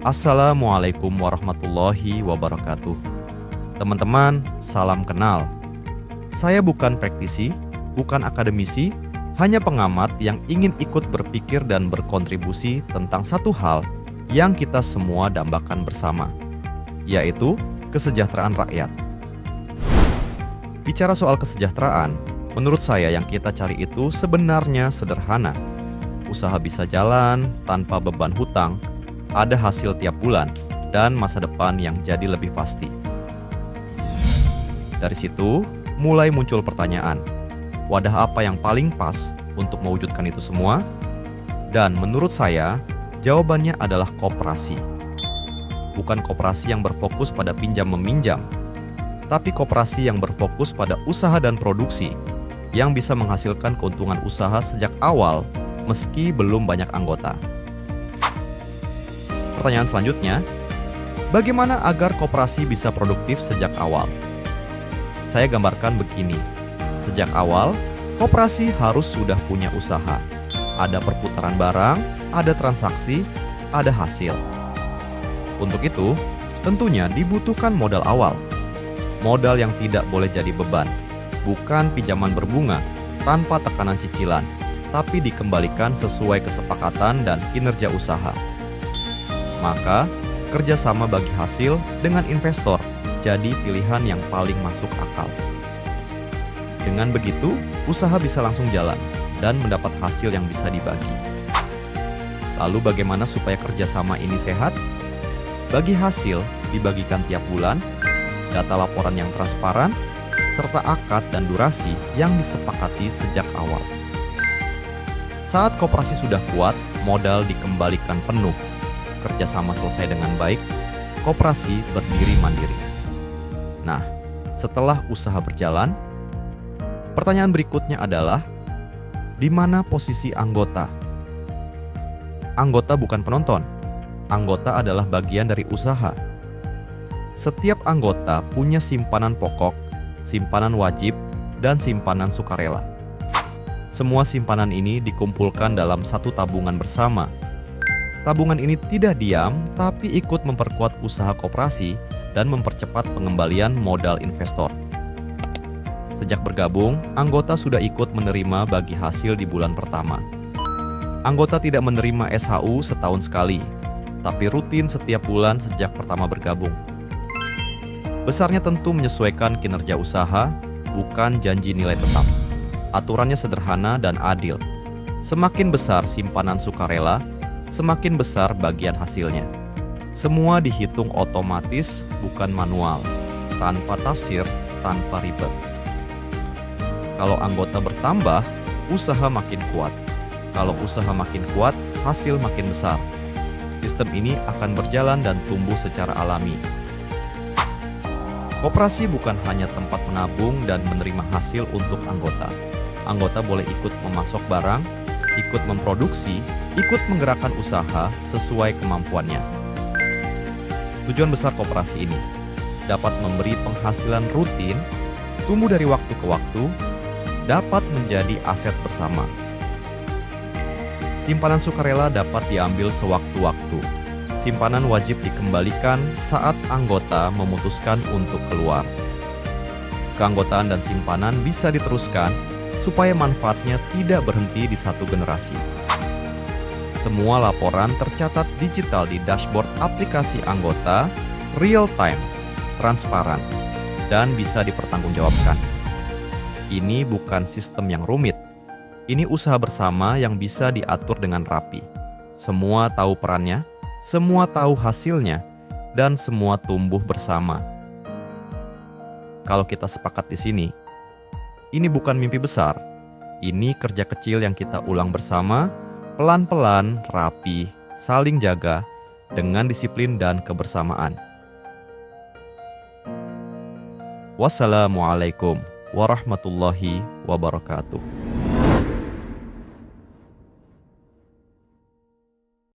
Assalamualaikum warahmatullahi wabarakatuh. Teman-teman, salam kenal. Saya bukan praktisi, bukan akademisi, hanya pengamat yang ingin ikut berpikir dan berkontribusi tentang satu hal yang kita semua dambakan bersama, yaitu kesejahteraan rakyat. Bicara soal kesejahteraan, menurut saya yang kita cari itu sebenarnya sederhana. Usaha bisa jalan tanpa beban hutang, ada hasil tiap bulan, dan masa depan yang jadi lebih pasti. Dari situ, mulai muncul pertanyaan, wadah apa yang paling pas untuk mewujudkan itu semua? Dan menurut saya, jawabannya adalah koperasi. Bukan koperasi yang berfokus pada pinjam-meminjam, tapi koperasi yang berfokus pada usaha dan produksi, yang bisa menghasilkan keuntungan usaha sejak awal, meski belum banyak anggota. Pertanyaan selanjutnya, bagaimana agar koperasi bisa produktif sejak awal? Saya gambarkan begini, sejak awal, koperasi harus sudah punya usaha. Ada perputaran barang, ada transaksi, ada hasil. Untuk itu, tentunya dibutuhkan modal awal. Modal yang tidak boleh jadi beban, bukan pinjaman berbunga, tanpa tekanan cicilan, tapi dikembalikan sesuai kesepakatan dan kinerja usaha. Maka, kerjasama bagi hasil dengan investor jadi pilihan yang paling masuk akal. Dengan begitu, usaha bisa langsung jalan dan mendapat hasil yang bisa dibagi. Lalu bagaimana supaya kerjasama ini sehat? Bagi hasil dibagikan tiap bulan, data laporan yang transparan, serta akad dan durasi yang disepakati sejak awal. Saat koperasi sudah kuat, modal dikembalikan penuh. Kerjasama selesai dengan baik, koperasi berdiri mandiri. Nah, setelah usaha berjalan, pertanyaan berikutnya adalah, di mana posisi anggota? Anggota bukan penonton. Anggota adalah bagian dari usaha. Setiap anggota punya simpanan pokok, simpanan wajib, dan simpanan sukarela. Semua simpanan ini dikumpulkan dalam satu tabungan bersama. Tabungan ini tidak diam, tapi ikut memperkuat usaha koperasi dan mempercepat pengembalian modal investor. Sejak bergabung, anggota sudah ikut menerima bagi hasil di bulan pertama. Anggota tidak menerima SHU setahun sekali, tapi rutin setiap bulan sejak pertama bergabung. Besarnya tentu menyesuaikan kinerja usaha, bukan janji nilai tetap. Aturannya sederhana dan adil. Semakin besar simpanan sukarela, semakin besar bagian hasilnya. Semua dihitung otomatis, bukan manual, tanpa tafsir, tanpa ribet. Kalau anggota bertambah, usaha makin kuat. Kalau usaha makin kuat, hasil makin besar. Sistem ini akan berjalan dan tumbuh secara alami. Koperasi bukan hanya tempat menabung dan menerima hasil untuk anggota. Anggota boleh ikut memasok barang, ikut memproduksi, ikut menggerakkan usaha sesuai kemampuannya. Tujuan besar koperasi ini dapat memberi penghasilan rutin, tumbuh dari waktu ke waktu, dapat menjadi aset bersama. Simpanan sukarela dapat diambil sewaktu-waktu. Simpanan wajib dikembalikan saat anggota memutuskan untuk keluar. Keanggotaan dan simpanan bisa diteruskan supaya manfaatnya tidak berhenti di satu generasi. Semua laporan tercatat digital di dashboard aplikasi anggota, real time, transparan, dan bisa dipertanggungjawabkan. Ini bukan sistem yang rumit. Ini usaha bersama yang bisa diatur dengan rapi. Semua tahu perannya, semua tahu hasilnya, dan semua tumbuh bersama. Kalau kita sepakat di sini, ini bukan mimpi besar. Ini kerja kecil yang kita ulang bersama, pelan-pelan, rapi, saling jaga, dengan disiplin dan kebersamaan. Wassalamualaikum warahmatullahi wabarakatuh.